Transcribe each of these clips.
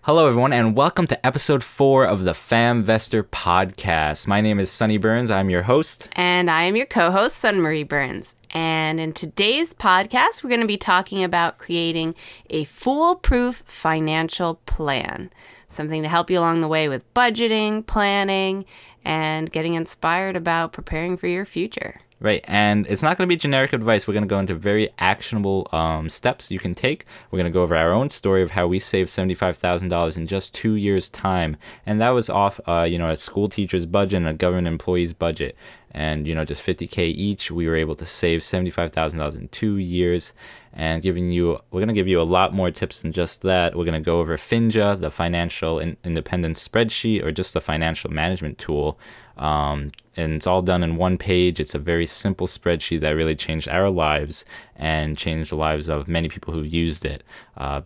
Hello, everyone, and welcome to episode 4 of the FamVestor podcast. My name is Sunny Burns. I'm your host. And I am your co-host, Sunmarie Burns. And in today's podcast, we're going to be talking about creating a foolproof financial plan. Something to help you along the way with budgeting, planning, and getting inspired about preparing for your future. Right, and it's not going to be generic advice. We're going to go into very actionable steps you can take. We're going to go over our own story of how we saved $75,000 in just 2 years' time. And that was off, a school teacher's budget and a government employee's budget. And, just $50K each, we were able to save $75,000 in 2 years. And we're going to give you a lot more tips than just that. We're going to go over FINJA, the Financial Independence Spreadsheet, or just the financial management tool. And it's all done in one page. It's a very simple spreadsheet that really changed our lives and changed the lives of many people who've used it. A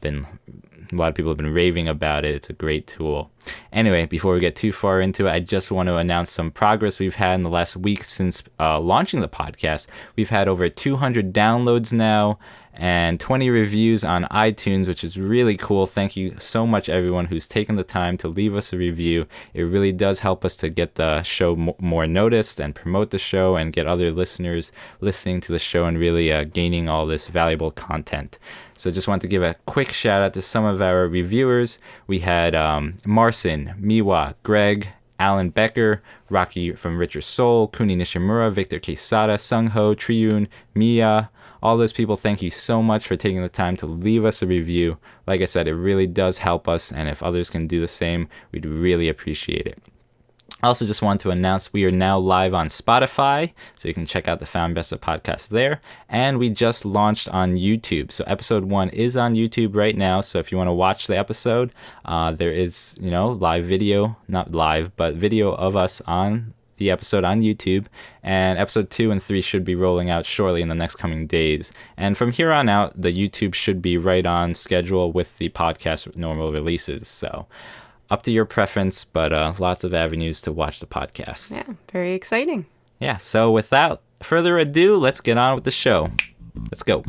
lot of people have been raving about it. It's a great tool. Anyway, before we get too far into it, I just want to announce some progress we've had in the last week since launching the podcast. We've had over 200 downloads now and 20 reviews on iTunes, which is really cool. Thank you so much, everyone who's taken the time to leave us a review. It really does help us to get the show more noticed and promote the show and get other listeners listening to the show and really gaining all this valuable content. So just want to give a quick shout out to some of our reviewers. We had Marcin, Miwa, Greg, Alan Becker, Rocky from Richer Soul, Kuni Nishimura, Victor Quesada, Sungho, Triun, Mia. All those people, thank you so much for taking the time to leave us a review. Like I said, it really does help us, and if others can do the same, we'd really appreciate it. I also just want to announce we are now live on Spotify, so you can check out the FamVestor podcast there. And we just launched on YouTube. So episode 1 is on YouTube right now. So if you want to watch the episode, there is, live video, not live, but video of us on the episode on YouTube, and episode 2 and 3 should be rolling out shortly in the next coming days. And from here on out, the YouTube should be right on schedule with the podcast normal releases. So up to your preference, but lots of avenues to watch the podcast. Yeah, very exciting. Yeah, so without further ado, let's get on with the show. Let's go.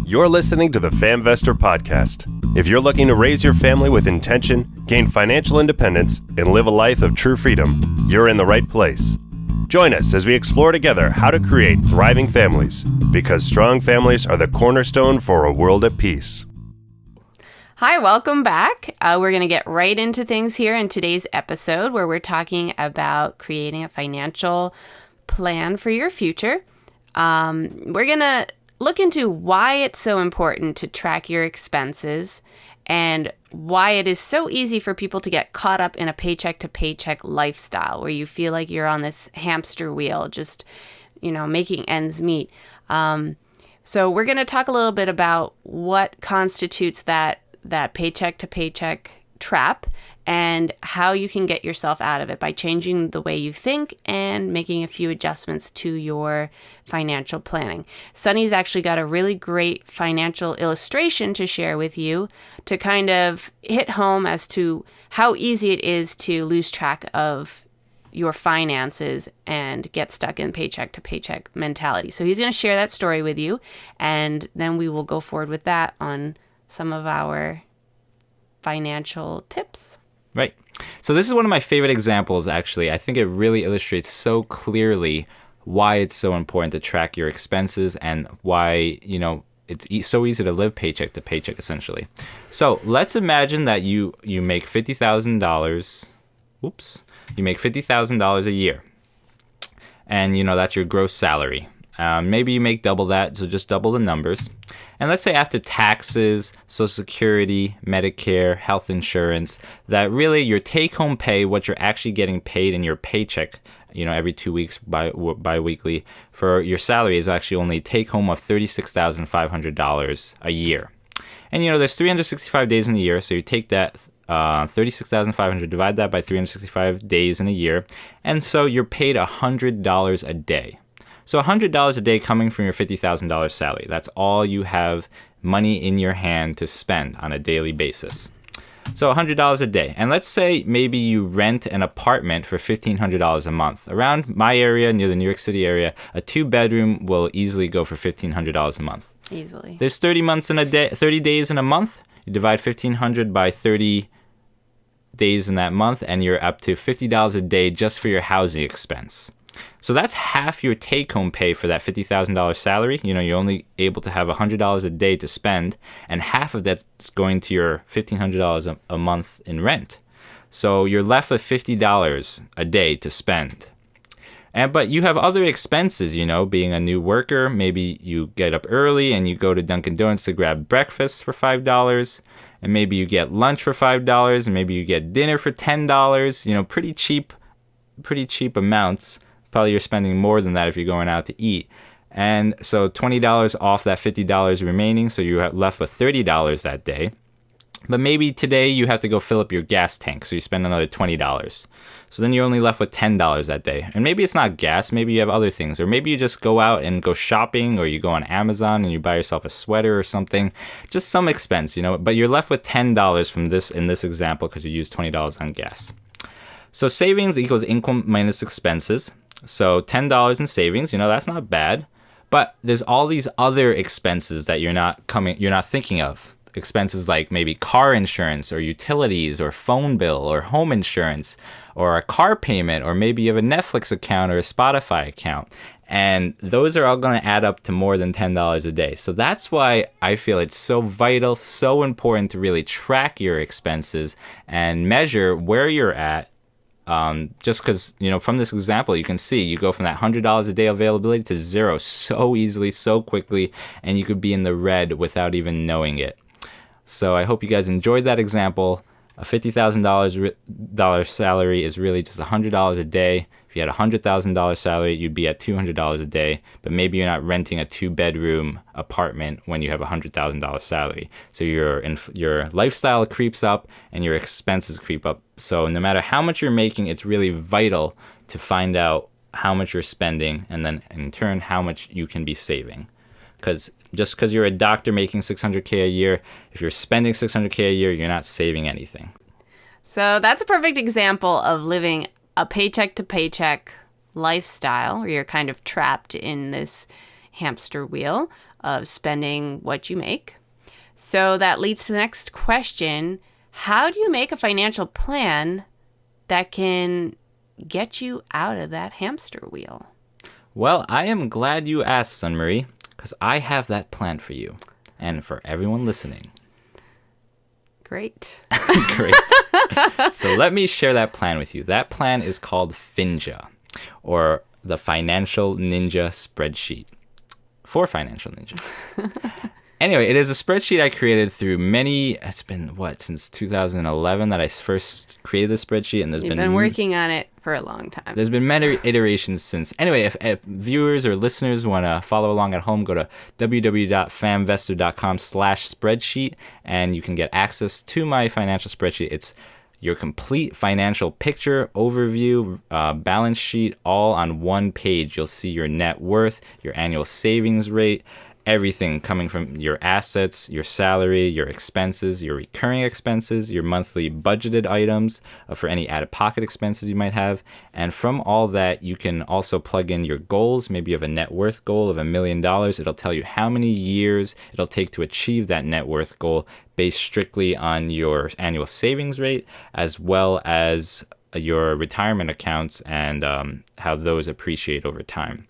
You're listening to the FamVestor podcast. If you're looking to raise your family with intention, gain financial independence, and live a life of true freedom, you're in the right place. Join us as we explore together how to create thriving families, because strong families are the cornerstone for a world at peace. Hi, welcome back. We're going to get right into things here in today's episode where we're talking about creating a financial plan for your future. We're going to look into why it's so important to track your expenses and why it is so easy for people to get caught up in a paycheck-to-paycheck lifestyle where you feel like you're on this hamster wheel, just, making ends meet. So we're going to talk a little bit about what constitutes that paycheck-to-paycheck trap and how you can get yourself out of it by changing the way you think and making a few adjustments to your financial planning. Sunny's actually got a really great financial illustration to share with you to kind of hit home as to how easy it is to lose track of your finances and get stuck in paycheck to paycheck mentality. So he's going to share that story with you, and then we will go forward with that on some of our financial tips. Right. So this is one of my favorite examples, actually. I think it really illustrates so clearly why it's so important to track your expenses and why, it's so easy to live paycheck to paycheck, essentially. So let's imagine that you make $50,000. You make $50,000 a year. And, that's your gross salary. Maybe you make double that, so just double the numbers. And let's say after taxes, Social Security, Medicare, health insurance, that really your take-home pay, what you're actually getting paid in your paycheck, every 2 weeks bi-weekly for your salary is actually only take-home of $36,500 a year. And, there's 365 days in a year, so you take that 36,500, divide that by 365 days in a year, and so you're paid $100 a day. So $100 a day coming from your $50,000 salary. That's all you have money in your hand to spend on a daily basis. So $100 a day. And let's say maybe you rent an apartment for $1,500 a month. Around my area, near the New York City area, a 2-bedroom will easily go for $1,500 a month. Easily. There's 30 days in a month. You divide 1,500 by 30 days in that month, and you're up to $50 a day just for your housing expense. So that's half your take-home pay for that $50,000 salary. You're only able to have $100 a day to spend, and half of that's going to your $1,500 a month in rent. So you're left with $50 a day to spend. But you have other expenses, being a new worker. Maybe you get up early and you go to Dunkin' Donuts to grab breakfast for $5. And maybe you get lunch for $5. And maybe you get dinner for $10. Pretty cheap amounts. Probably you're spending more than that if you're going out to eat. And so $20 off that $50 remaining. So you're left with $30 that day. But maybe today you have to go fill up your gas tank, so you spend another $20. So then you're only left with $10 that day. And maybe it's not gas, maybe you have other things. Or maybe you just go out and go shopping, or you go on Amazon and you buy yourself a sweater or something. Just some expense, but you're left with $10 from this in this example because you used $20 on gas. So savings equals income minus expenses. So $10 in savings, that's not bad. But there's all these other expenses that you're not thinking of. Expenses like maybe car insurance or utilities or phone bill or home insurance or a car payment, or maybe you have a Netflix account or a Spotify account. And those are all going to add up to more than $10 a day. So that's why I feel it's so vital, so important to really track your expenses and measure where you're at. Just because, from this example, you can see you go from that $100 a day availability to zero so easily, so quickly, and you could be in the red without even knowing it. So I hope you guys enjoyed that example. A $50,000 salary is really just $100 a day. If you had a $100,000 salary, you'd be at $200 a day. But maybe you're not renting a 2-bedroom apartment when you have a $100,000 salary. So your lifestyle creeps up and your expenses creep up. So no matter how much you're making, it's really vital to find out how much you're spending, and then in turn how much you can be saving. Because just because you're a doctor making $600K a year, if you're spending $600K a year, you're not saving anything. So that's a perfect example of living a paycheck to paycheck lifestyle, where you're kind of trapped in this hamster wheel of spending what you make. So that leads to the next question. How do you make a financial plan that can get you out of that hamster wheel? Well, I am glad you asked, Sunmarie, because I have that plan for you and for everyone listening. Great. Great. So let me share that plan with you. That plan is called FINJA, or the Financial Ninja Spreadsheet, for financial ninjas. Anyway, it is a spreadsheet I created through it's been since 2011 that I first created the spreadsheet, and You've been working on it for a long time. There's been many iterations since. Anyway, if viewers or listeners want to follow along at home, go to www.famvestor.com/spreadsheet, and you can get access to my financial spreadsheet. It's your complete financial picture, overview, balance sheet, all on one page. You'll see your net worth, your annual savings rate, everything coming from your assets, your salary, your expenses, your recurring expenses, your monthly budgeted items for any out-of-pocket expenses you might have. And from all that, you can also plug in your goals. Maybe you have a net worth goal of $1 million. It'll tell you how many years it'll take to achieve that net worth goal based strictly on your annual savings rate, as well as your retirement accounts and how those appreciate over time.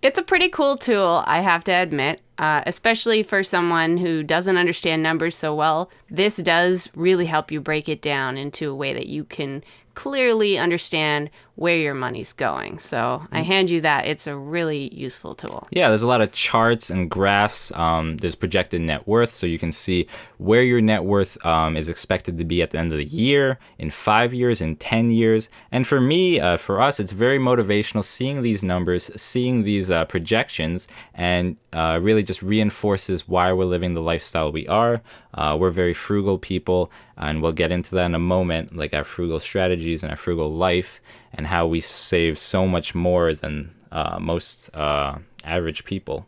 It's a pretty cool tool, I have to admit, especially for someone who doesn't understand numbers so well. This does really help you break it down into a way that you can clearly understand where your money's going. So I hand you that. It's a really useful tool. Yeah, there's a lot of charts and graphs. There's projected net worth, so you can see where your net worth is expected to be at the end of the year, in 5 years, in 10 years. And for me, for us, it's very motivational seeing these numbers, seeing these projections, and really just reinforces why we're living the lifestyle we are. We're very frugal people, and we'll get into that in a moment, like our frugal strategies and our frugal life, and how we save so much more than most average people.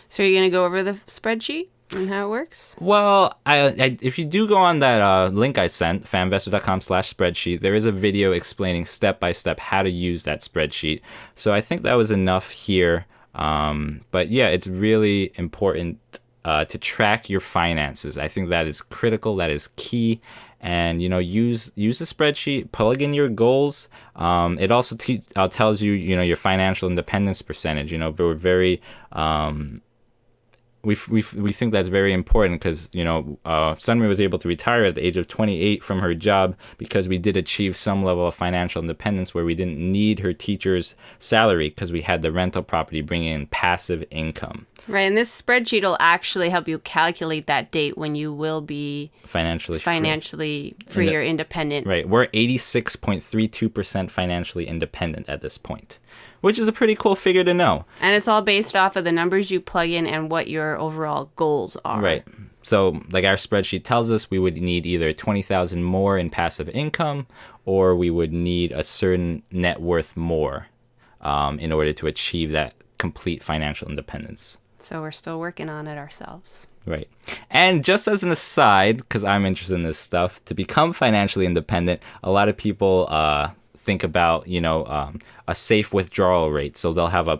So you're going to go over the spreadsheet and how it works? Well, if you do go on that link I sent, famvestor.com/spreadsheet, there is a video explaining step-by-step how to use that spreadsheet. So I think that was enough here. But yeah, it's really important to track your finances. I think that is critical. That is key. And use the spreadsheet, plug in your goals. It also tells you your financial independence percentage. We're very we think that's very important because Sunmarie was able to retire at the age of 28 from her job because we did achieve some level of financial independence where we didn't need her teacher's salary because we had the rental property bringing in passive income. Right, and this spreadsheet will actually help you calculate that date when you will be financially free or independent. Right, we're 86.32% financially independent at this point, which is a pretty cool figure to know. And it's all based off of the numbers you plug in and what your overall goals are. Right. So like our spreadsheet tells us, we would need either $20,000 more in passive income, or we would need a certain net worth more in order to achieve that complete financial independence. So we're still working on it ourselves. Right. And just as an aside, because I'm interested in this stuff, to become financially independent, a lot of people think about, a safe withdrawal rate. So they'll have I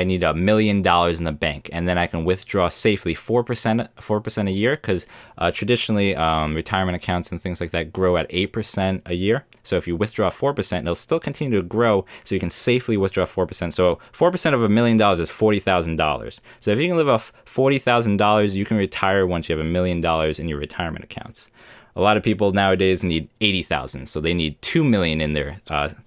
need $1 million in the bank, and then I can withdraw safely 4% a year, because traditionally retirement accounts and things like that grow at 8% a year. So if you withdraw 4%, it'll still continue to grow, so you can safely withdraw 4%. So 4% of $1 million is $40,000. So if you can live off $40,000, you can retire once you have $1 million in your retirement accounts. A lot of people nowadays need $80,000, so they need $2 million in their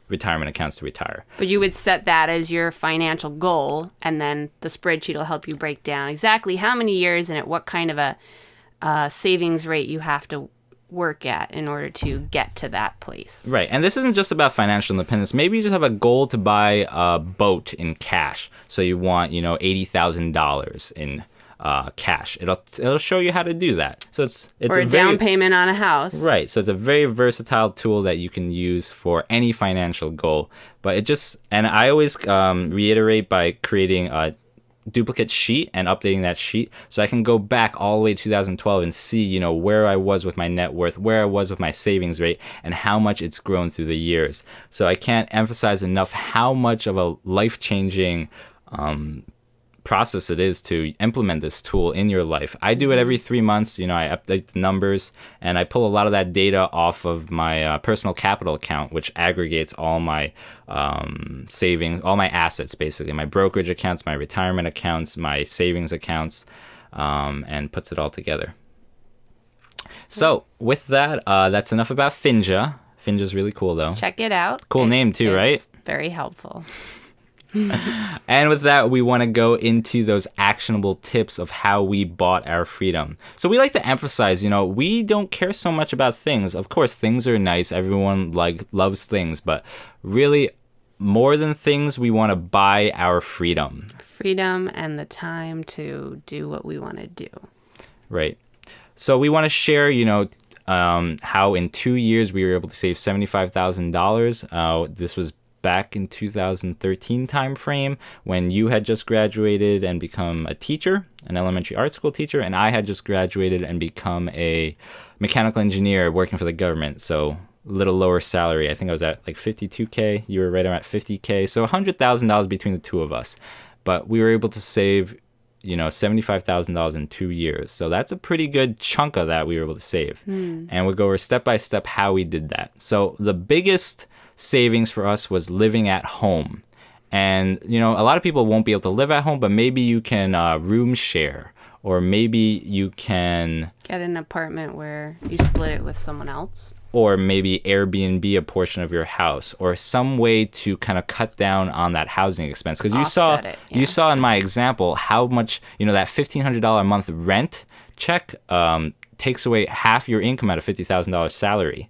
retirement accounts to retire. But you would set that as your financial goal, and then the spreadsheet will help you break down exactly how many years and at what kind of a savings rate you have to work at in order to get to that place. Right, and this isn't just about financial independence. Maybe you just have a goal to buy a boat in cash, so you want $80,000 in cash. It'll show you how to do that. So it's or a down payment on a house. Right. So it's a very versatile tool that you can use for any financial goal. But and I always reiterate by creating a duplicate sheet and updating that sheet, so I can go back all the way to 2012 and see where I was with my net worth, where I was with my savings rate, and how much it's grown through the years. So I can't emphasize enough how much of a life-changing process it is to implement this tool in your life. I do it every 3 months. I update the numbers, and I pull a lot of that data off of my personal capital account, which aggregates all my savings, all my assets, basically my brokerage accounts, my retirement accounts, my savings accounts, and puts it all together. So with that, that's enough about FINJA. FINJA's really cool, though. Check it out. Cool name too, right? It's very helpful. And with that, we want to go into those actionable tips of how we bought our freedom. So we like to emphasize, we don't care so much about things. Of course, things are nice. Everyone loves things, but really, more than things, we want to buy our freedom. Freedom and the time to do what we want to do. Right. So we want to share, how in 2 years we were able to save $75,000. This was back in 2013 timeframe when you had just graduated and become a teacher, an elementary art school teacher, and I had just graduated and become a mechanical engineer working for the government. So a little lower salary. I think I was at like $52K. You were right around $50K. So $100,000 between the two of us. But we were able to save, $75,000 in 2 years. So that's a pretty good chunk of that we were able to save. And we'll go over step by step how we did that. So the biggest savings for us was living at home. And, a lot of people won't be able to live at home, but maybe you can room share, or maybe you can get an apartment where you split it with someone else. Or maybe Airbnb a portion of your house, or some way to kind of cut down on that housing expense. Because you saw in my example how much, that $1,500 a month rent check takes away half your income at a $50,000 salary.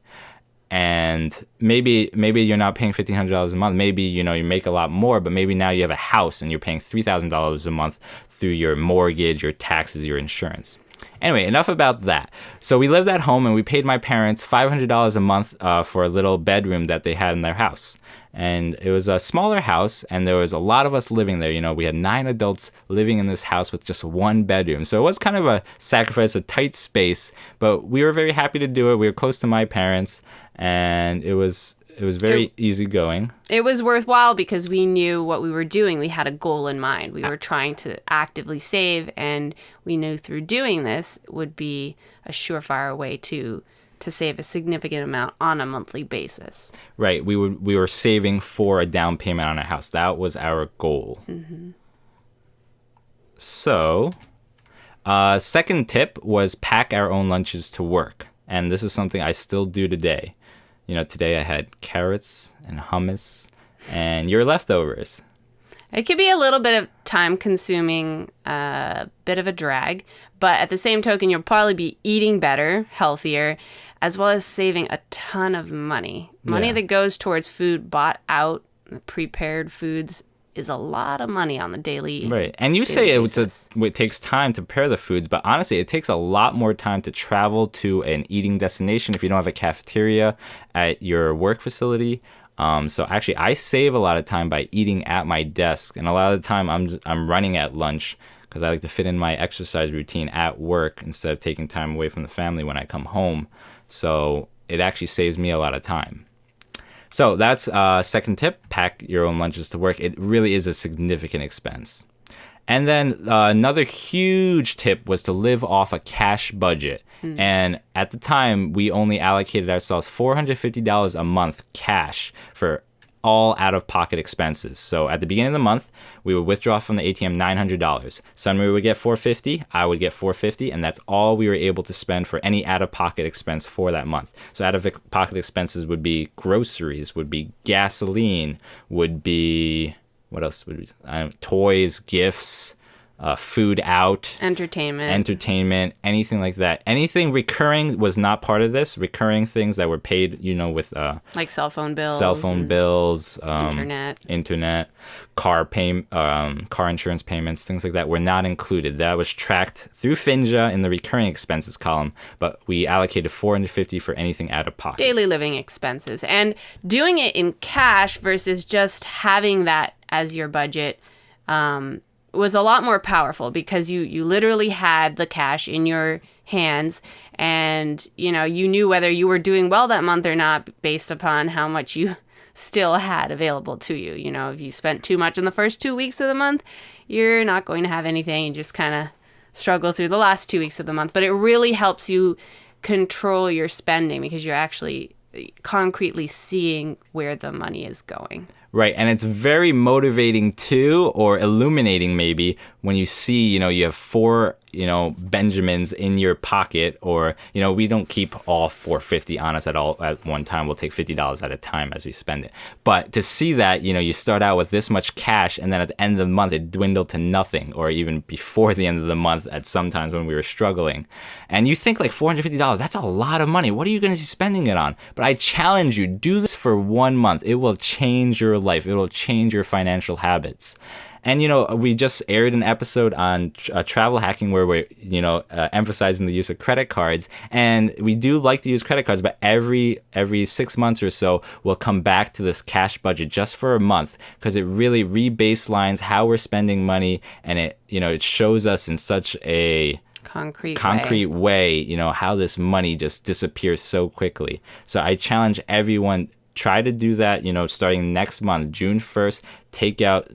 And maybe you're not paying $1,500 a month. Maybe, you make a lot more, but maybe now you have a house and you're paying $3,000 a month through your mortgage, your taxes, your insurance. Anyway, enough about that. So we lived at home, and we paid my parents $500 a month for a little bedroom that they had in their house. And it was a smaller house, and there was a lot of us living there. We had 9 adults living in this house with just one bedroom. So it was kind of a sacrifice, a tight space, but we were very happy to do it. We were close to my parents, and it was It was very easygoing. It was worthwhile because we knew what we were doing. We had a goal in mind. We were trying to actively save, and we knew through doing this would be a surefire way to save a significant amount on a monthly basis. Right. We were saving for a down payment on a house. That was our goal. Mm-hmm. So, second tip was pack our own lunches to work. And this is something I still do today. Today I had carrots and hummus and your leftovers. It could be a little bit of time-consuming, bit of a drag, but at the same token, you'll probably be eating better, healthier, as well as saving a ton of money. Money that goes towards food bought out, prepared foods, is a lot of money on the daily. Right. And you say it takes time to prepare the foods, but honestly, it takes a lot more time to travel to an eating destination if you don't have a cafeteria at your work facility. So actually, I save a lot of time by eating at my desk, and a lot of the time I'm running at lunch because I like to fit in my exercise routine at work instead of taking time away from the family when I come home. So it actually saves me a lot of time. So that's second tip, pack your own lunches to work. It really is a significant expense. And then another huge tip was to live off a cash budget. And at the time, we only allocated ourselves $450 a month cash for all out-of-pocket expenses. So at the beginning of the month, we would withdraw from the ATM $900. Sunmarie would get $450, I would get $450, and that's all we were able to spend for any out-of-pocket expense for that month. So out-of-pocket expenses would be groceries, would be gasoline, would be, what else would be, toys, gifts, food out, entertainment, anything like that. Anything recurring was not part of this. Recurring things that were paid, with like cell phone bills, internet, car insurance payments, things like that were not included. That was tracked through FINJA in the recurring expenses column, but we allocated $450 for anything out of pocket. Daily living expenses, and doing it in cash versus just having that as your budget. Was a lot more powerful because you literally had the cash in your hands, and you knew whether you were doing well that month or not based upon how much you still had available to you. If you spent too much in the first 2 weeks of the month, you're not going to have anything. You just kind of struggle through the last 2 weeks of the month. But it really helps you control your spending because you're actually concretely seeing where the money is going. Right, and it's very motivating too, or illuminating maybe, when you see, you have four, Benjamins in your pocket, or, we don't keep all $450 on us at one time. We'll take $50 at a time as we spend it. But to see that, you start out with this much cash, and then at the end of the month, it dwindled to nothing, or even before the end of the month at some times when we were struggling. And you think like $450, that's a lot of money. What are you going to be spending it on? But I challenge you, do this for 1 month. It will change your life. It will change your financial habits. And, we just aired an episode on travel hacking where we're, emphasizing the use of credit cards. And we do like to use credit cards, but every 6 months or so, we'll come back to this cash budget just for a month because it really re-baselines how we're spending money. And it shows us in such a concrete way, how this money just disappears so quickly. So I challenge everyone, try to do that, starting next month, June 1st, take out,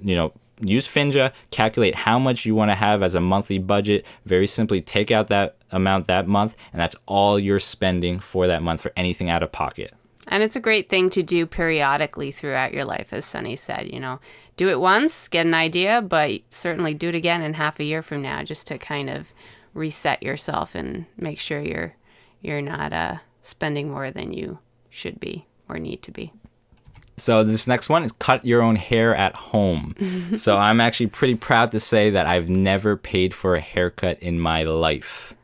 use FINJA, calculate how much you want to have as a monthly budget. Very simply, take out that amount that month, and that's all you're spending for that month for anything out of pocket. And it's a great thing to do periodically throughout your life, as Sunny said. Do it once, get an idea, but certainly do it again in half a year from now, just to kind of reset yourself and make sure you're not spending more than you should be or need to be. So this next one is cut your own hair at home. So I'm actually pretty proud to say that I've never paid for a haircut in my life,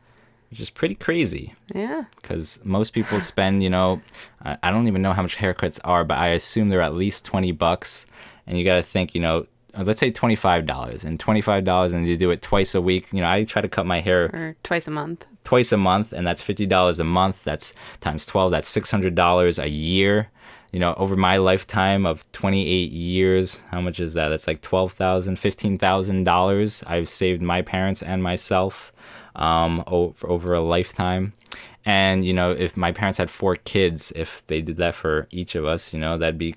which is pretty crazy. Yeah. Because most people spend, I don't even know how much haircuts are, but I assume they're at least $20. And you got to think, let's say $25. And $25, and you do it twice a week. I try to cut my hair. Or twice a month. And that's $50 a month. That's times 12. That's $600 a year. Over my lifetime of 28 years, how much is that? That's like $12,000, $15,000 I've saved my parents and myself over a lifetime. And, if my parents had 4 kids, if they did that for each of us, that'd be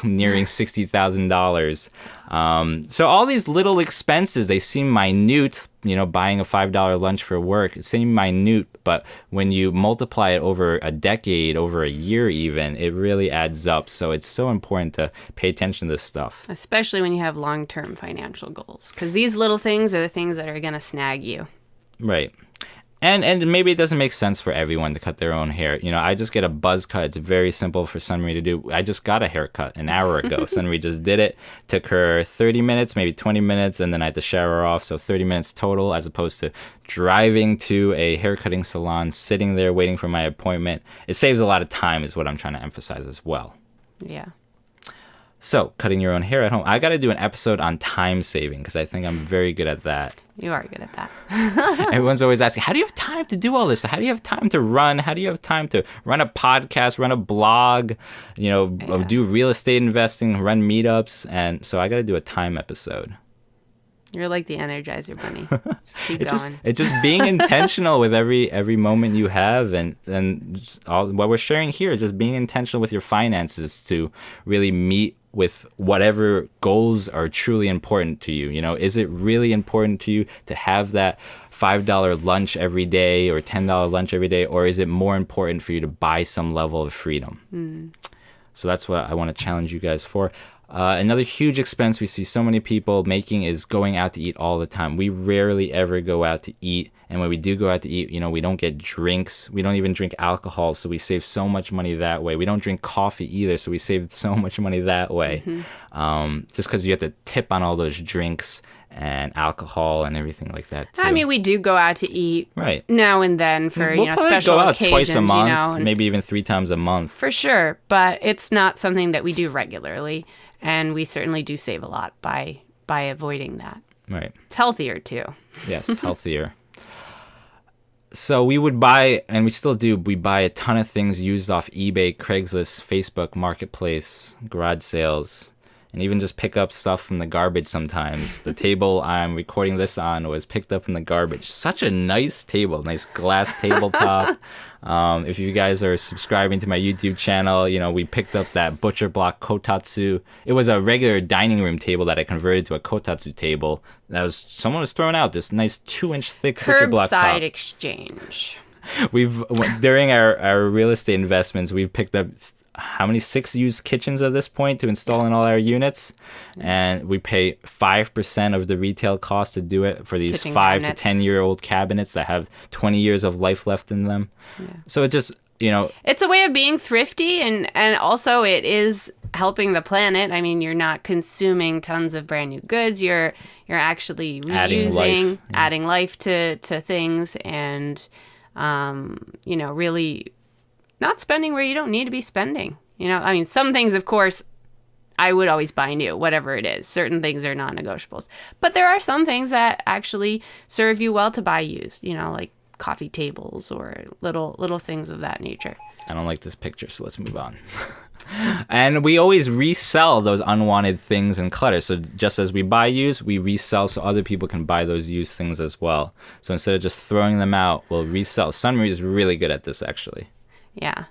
nearing $60,000. So all these little expenses, they seem minute, buying a $5 lunch for work, it seems minute, but when you multiply it over a decade, over a year even, it really adds up. So it's so important to pay attention to this stuff. Especially when you have long-term financial goals, because these little things are the things that are going to snag you. Right. And maybe it doesn't make sense for everyone to cut their own hair. I just get a buzz cut. It's very simple for Sunmarie to do. I just got a haircut an hour ago. Sunmarie just did it. Took her 30 minutes, maybe 20 minutes, and then I had to shower her off. So 30 minutes total, as opposed to driving to a haircutting salon, sitting there waiting for my appointment. It saves a lot of time is what I'm trying to emphasize as well. Yeah. So, cutting your own hair at home. I got to do an episode on time saving because I think I'm very good at that. You are good at that. Everyone's always asking, how do you have time to do all this? How do you have time to run? How do you have time to run a podcast, run a blog, do real estate investing, run meetups? And so I got to do a time episode. You're like the Energizer Bunny. Just keep going. It's just being intentional with every moment you have, and all what we're sharing here is just being intentional with your finances to really meet with whatever goals are truly important to you. Is it really important to you to have that $5 lunch every day or $10 lunch every day, or is it more important for you to buy some level of freedom? So that's what I want to challenge you guys for. Another huge expense we see so many people making is going out to eat all the time. We rarely ever go out to eat. And when we do go out to eat, we don't get drinks. We don't even drink alcohol, so we save so much money that way. We don't drink coffee either, so we save so much money that way. Just because you have to tip on all those drinks and alcohol and everything like that, too. I mean, we do go out to eat now and then for, we'll special go out occasions. Twice a month, maybe even 3 times a month. For sure, but it's not something that we do regularly, and we certainly do save a lot by avoiding that. Right. It's healthier, too. Yes, healthier. So we would buy, and we still do, we buy a ton of things used off eBay, Craigslist, Facebook, Marketplace, garage sales, and even just pick up stuff from the garbage sometimes. The table I'm recording this on was picked up from the garbage. Such a nice table, nice glass tabletop. If you guys are subscribing to my YouTube channel, we picked up that butcher block kotatsu. It was a regular dining room table that I converted to a kotatsu table. Someone was throwing out this nice 2-inch thick butcher block top. Curbside exchange. During our real estate investments, we've picked up 6 used kitchens at this point to install in all our units, and we pay 5% of the retail cost to do it for these kitchen 5 cabinets. to 10-year-old cabinets that have 20 years of life left in them. So it just it's a way of being thrifty, and also it is helping the planet. I mean, you're not consuming tons of brand new goods. You're actually reusing, adding life to things, and really not spending where you don't need to be spending. I mean, some things, of course, I would always buy new, whatever it is. Certain things are non-negotiables. But there are some things that actually serve you well to buy used, like coffee tables or little things of that nature. I don't like this picture, so let's move on. And we always resell those unwanted things and clutter. So just as we buy used, we resell so other people can buy those used things as well. So instead of just throwing them out, we'll resell. Sunmarie is really good at this, actually. Yeah.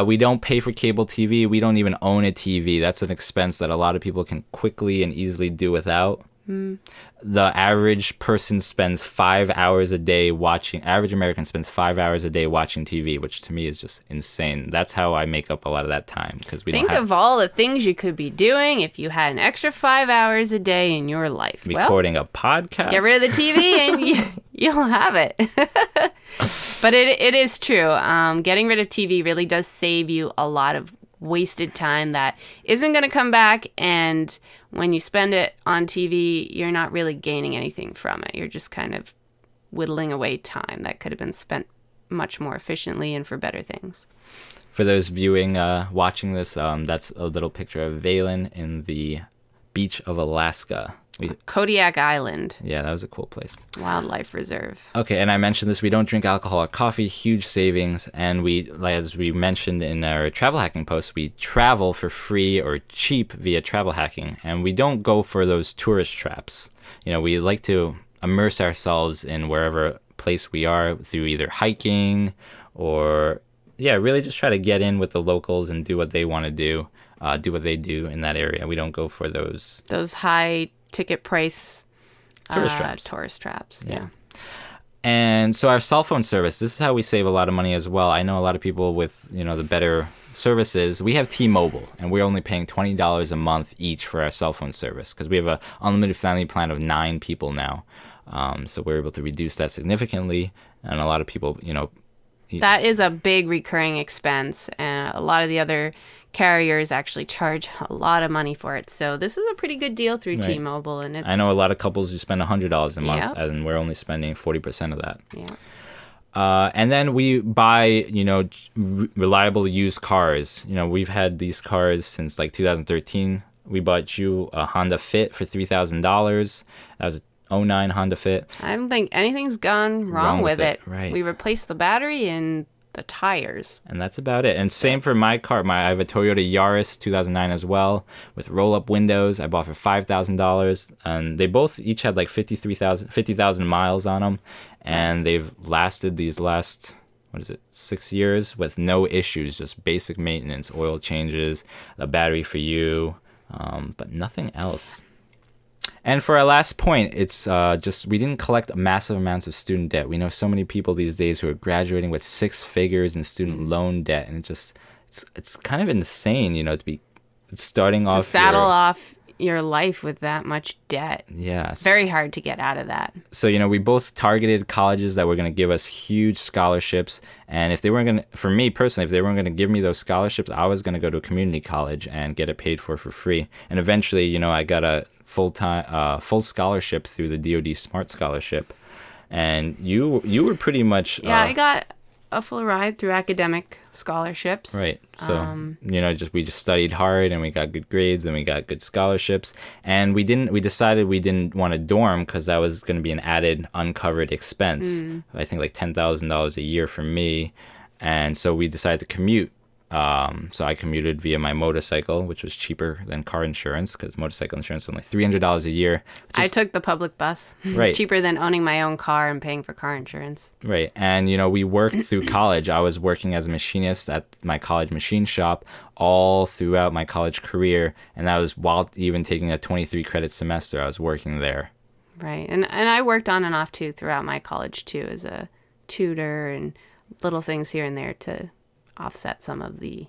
We don't pay for cable TV. We don't even own a TV. That's an expense that a lot of people can quickly and easily do without. The average person spends 5 hours a day average American spends 5 hours a day watching TV, which to me is just insane. That's how I make up a lot of that time, because Think of all the things you could be doing if you had an extra 5 hours a day in your life. Recording a podcast. Get rid of the TV and you'll have it. But it is true. Getting rid of TV really does save you a lot of wasted time that isn't going to come back, and when you spend it on TV, you're not really gaining anything from it. You're just kind of whittling away time that could have been spent much more efficiently and for better things. For those watching this, that's a little picture of Valen in the beach of Alaska. Kodiak Island. Yeah, that was a cool place. Wildlife Reserve. Okay, and I mentioned this, we don't drink alcohol or coffee, huge savings, and as we mentioned in our travel hacking post, we travel for free or cheap via travel hacking, and we don't go for those tourist traps. We like to immerse ourselves in wherever place we are through either hiking or, yeah, really just try to get in with the locals and do what they want to do, do what they do in that area. We don't go for those high ticket price tourist traps. Yeah. And so our cell phone service, this is how we save a lot of money as well. I know a lot of people with, the better services. We have T-Mobile, and we're only paying $20 a month each for our cell phone service because we have an unlimited family plan of 9 people now. So we're able to reduce that significantly. And a lot of people, that is a big recurring expense, and a lot of the other carriers actually charge a lot of money for it. So this is a pretty good deal through Right. T-Mobile, and it's, I know a lot of couples who spend $100 a month, Yeah. and we're only spending 40% of that. Yeah. And then we buy, reliable used cars. We've had these cars since like 2013. We bought you a Honda Fit for $3,000. That was a 09 Honda Fit. I don't think anything's gone wrong with it. Right. We replaced the battery and the tires. And that's about it. And same for my car. I have a Toyota Yaris 2009 as well with roll-up windows. I bought for $5,000. And they both each had like 50,000 miles on them. And they've lasted these last, 6 years with no issues, just basic maintenance, oil changes, a battery for you, but nothing else. And for our last point, it's just we didn't collect massive amounts of student debt. We know so many people these days who are graduating with 6 figures in student loan debt, and it's kind of insane, to be starting off Saddle off your life with that much debt. Yeah, It's very hard to get out of that. So, we both targeted colleges that were going to give us huge scholarships. And if they weren't going to, for me personally, if they weren't going to give me those scholarships, I was going to go to a community college and get it paid for free. And eventually, I got a full scholarship through the DoD Smart Scholarship. And you were pretty much... Yeah, I got a full ride through academic scholarships. Right. So, we just studied hard and we got good grades and we got good scholarships. And we decided we didn't want to dorm because that was going to be an added uncovered expense. I think like $10,000 a year for me. And so we decided to commute. So I commuted via my motorcycle, which was cheaper than car insurance because motorcycle insurance is only $300 a year. I took the public bus. Right. Cheaper than owning my own car and paying for car insurance. Right. And, we worked through college. I was working as a machinist at my college machine shop all throughout my college career. And that was while even taking a 23 credit semester. I was working there. Right. And I worked on and off, too, throughout my college, too, as a tutor and little things here and there to offset some of the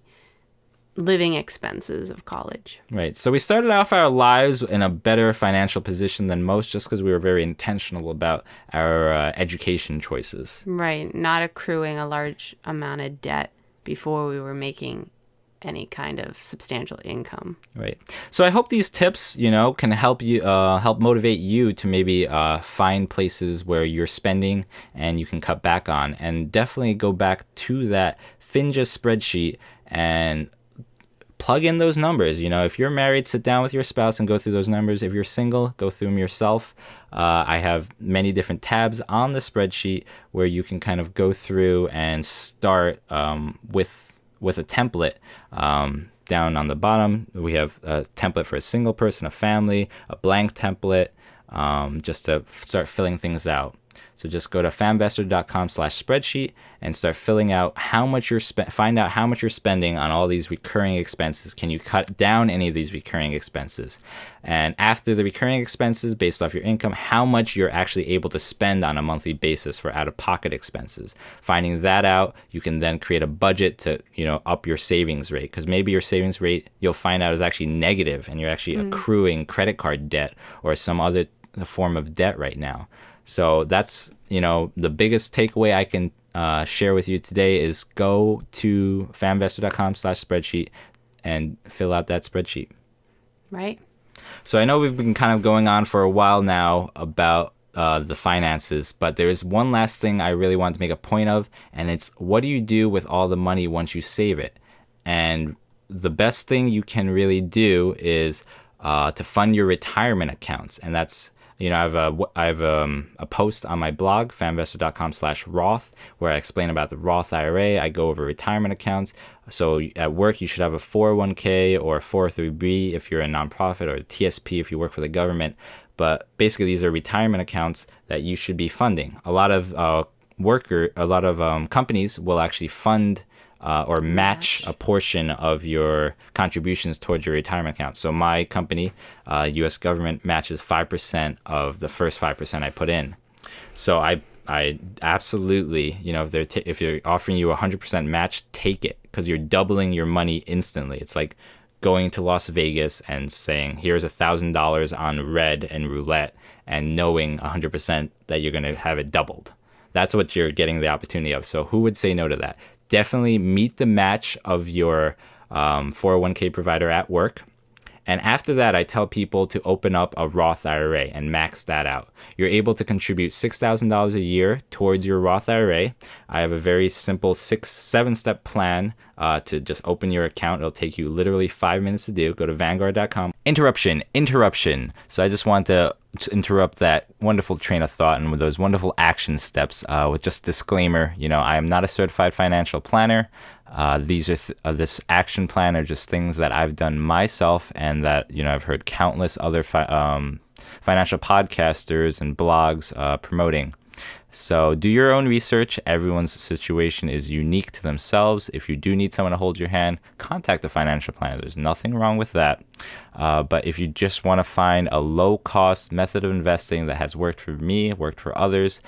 living expenses of college. Right. So we started off our lives in a better financial position than most just because we were very intentional about our education choices. Right. Not accruing a large amount of debt before we were making any kind of substantial income. Right. So I hope these tips, can help you, help motivate you to maybe find places where you're spending and you can cut back on. And definitely go back to that FINJA spreadsheet and plug in those numbers. If you're married, sit down with your spouse and go through those numbers. If you're single, go through them yourself. I have many different tabs on the spreadsheet where you can kind of go through and start with a template. Down on the bottom, we have a template for a single person, a family, a blank template, just to start filling things out. So just go to FamVestor.com/spreadsheet and start filling out how much find out how much you're spending on all these recurring expenses. Can you cut down any of these recurring expenses? And after the recurring expenses, based off your income, how much you're actually able to spend on a monthly basis for out-of-pocket expenses. Finding that out, you can then create a budget to, up your savings rate. Because maybe your savings rate, you'll find out, is actually negative and you're actually accruing credit card debt or some other form of debt right now. So that's, the biggest takeaway I can share with you today is go to FamVestor.com/spreadsheet and fill out that spreadsheet. Right. So I know we've been kind of going on for a while now about the finances, but there is one last thing I really want to make a point of, and it's what do you do with all the money once you save it? And the best thing you can really do is to fund your retirement accounts, and that's I have a post on my blog, FamVestor.com/Roth, where I explain about the Roth IRA. I go over retirement accounts. So at work, you should have a 401k or a 403b if you're a nonprofit, or a TSP if you work for the government. But basically, these are retirement accounts that you should be funding. A lot of companies will actually fund or match a portion of your contributions towards your retirement account. So my company, U.S. government, matches 5% of the first 5% I put in. So I absolutely, if they're offering you a 100% match, take it, because you're doubling your money instantly. It's like going to Las Vegas and saying, here's $1,000 on red and roulette, and knowing 100% that you're going to have it doubled. That's what you're getting the opportunity of. So who would say no to that? Definitely meet the match of your 401k provider at work. And after that, I tell people to open up a Roth IRA and max that out. You're able to contribute $6,000 a year towards your Roth IRA. I have a very simple 7-step plan to just open your account. It'll take you literally 5 minutes to do. Go to Vanguard.com. Interruption. So I just want to interrupt that wonderful train of thought and with those wonderful action steps with just a disclaimer. I am not a certified financial planner. These are this action plan are just things that I've done myself, and that I've heard countless other financial podcasters and blogs promoting. So do your own research. Everyone's situation is unique to themselves. If you do need someone to hold your hand, contact a financial planner. There's nothing wrong with that. But if you just want to find a low-cost method of investing that has worked for me, worked for others,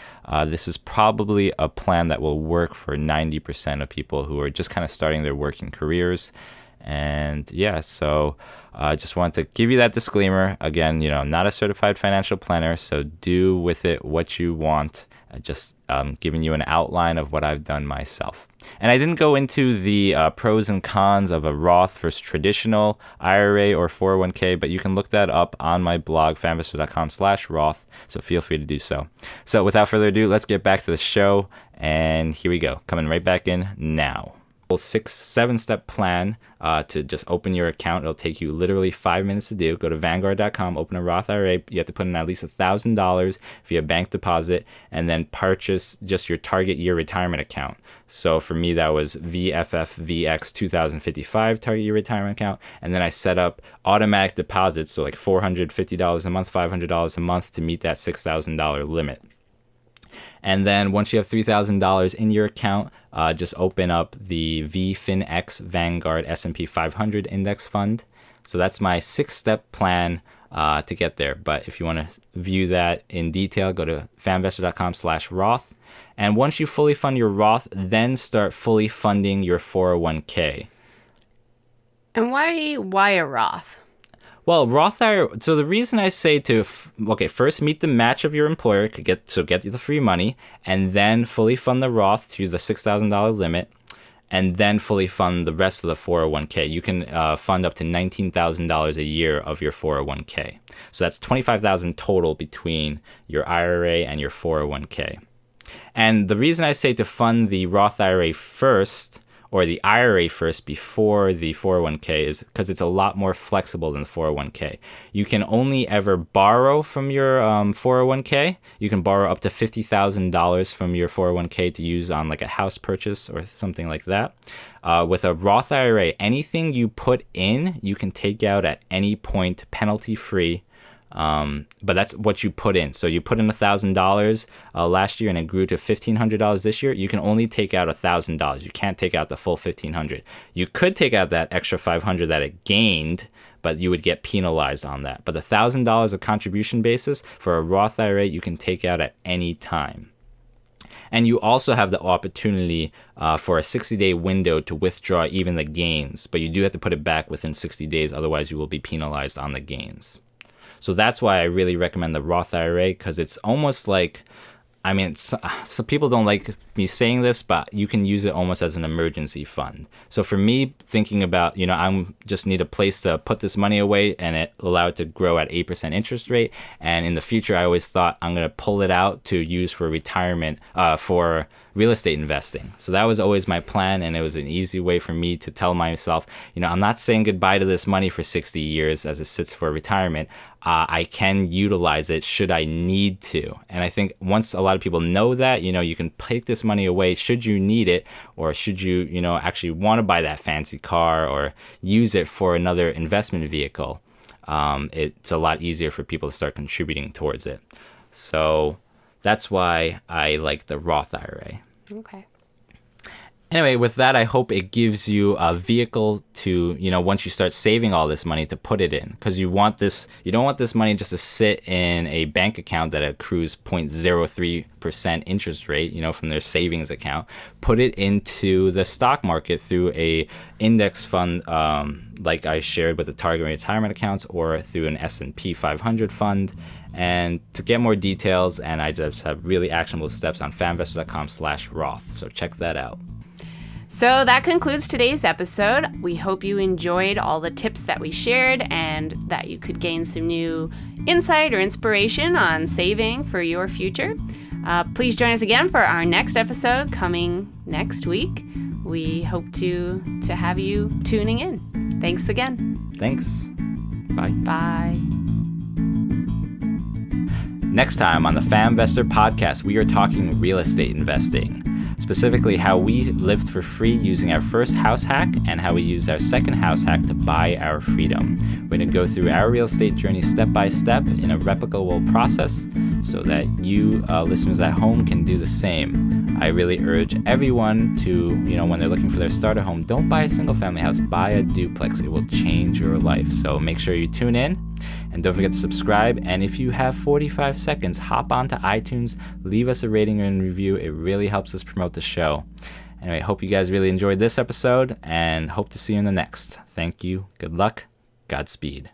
this is probably a plan that will work for 90% of people who are just kind of starting their working careers. And yeah, so I just want to give you that disclaimer. Again, I'm not a certified financial planner, so do with it what you want. Just giving you an outline of what I've done myself. And I didn't go into the pros and cons of a Roth versus traditional IRA or 401k, but you can look that up on my blog, FamVestor.com/Roth, so feel free to do so. So without further ado, let's get back to the show, and here we go, coming right back in now. 7-step plan to just open your account. It'll take you literally 5 minutes to do. Go to Vanguard.com, open a Roth IRA. You have to put in at least $1,000 via bank deposit, and then purchase just your target year retirement account. So for me, that was VFFVX 2055 target year retirement account. And then I set up automatic deposits, so like $450 a month, $500 a month to meet that $6,000 limit. And then once you have $3,000 in your account, just open up the VFINX Vanguard S&P 500 Index Fund. So that's my 6-step plan to get there. But if you want to view that in detail, go to FamVestor.com/Roth. And once you fully fund your Roth, then start fully funding your 401k. And why a Roth? Well, Roth IRA, so the reason I say to, first meet the match of your employer, get the free money, and then fully fund the Roth to the $6,000 limit, and then fully fund the rest of the 401k. You can fund up to $19,000 a year of your 401k. So that's $25,000 total between your IRA and your 401k. And the reason I say to fund the Roth IRA first, or the IRA first before the 401k, is because it's a lot more flexible than the 401k. You can only ever borrow from your 401k. You can borrow up to $50,000 from your 401k to use on like a house purchase or something like that. With a Roth IRA, anything you put in, you can take out at any point penalty free. But that's what you put in. So you put in $1,000 last year and it grew to $1,500 this year. You can only take out $1,000. You can't take out the full $1,500. You could take out that extra $500 that it gained, but you would get penalized on that. But the $1,000 of contribution basis for a Roth IRA, you can take out at any time. And you also have the opportunity for a 60-day window to withdraw even the gains, but you do have to put it back within 60 days. Otherwise, you will be penalized on the gains. So that's why I really recommend the Roth IRA, because it's almost like, some people don't like me saying this, but you can use it almost as an emergency fund. So for me, thinking about, I just need a place to put this money away and it allow it to grow at 8% interest rate. And in the future, I always thought I'm going to pull it out to use for retirement, for real estate investing. So that was always my plan, and it was an easy way for me to tell myself, I'm not saying goodbye to this money for 60 years as it sits for retirement. I can utilize it should I need to. And I think once a lot of people know that, you can take this money away should you need it, or should you, actually want to buy that fancy car or use it for another investment vehicle, it's a lot easier for people to start contributing towards it. So that's why I like the Roth IRA. Okay. Anyway, with that, I hope it gives you a vehicle to, once you start saving all this money, to put it in. Because you don't want this money just to sit in a bank account that accrues 0.03% interest rate, from their savings account. Put it into the stock market through a index fund, like I shared with the target retirement accounts, or through an S&P 500 fund. And to get more details, and I just have really actionable steps on FamVestor.com/Roth. So check that out. So that concludes today's episode. We hope you enjoyed all the tips that we shared and that you could gain some new insight or inspiration on saving for your future. Please join us again for our next episode coming next week. We hope to have you tuning in. Thanks again. Thanks. Bye. Bye. Next time on the FamVestor podcast, we are talking real estate investing. Specifically, how we lived for free using our first house hack and how we used our second house hack to buy our freedom. We're going to go through our real estate journey step by step in a replicable process so that you listeners at home can do the same. I really urge everyone to, when they're looking for their starter home, don't buy a single family house, buy a duplex. It will change your life. So make sure you tune in. And don't forget to subscribe. And if you have 45 seconds, hop onto iTunes, leave us a rating and review. It really helps us promote the show. Anyway, hope you guys really enjoyed this episode and hope to see you in the next. Thank you. Good luck. Godspeed.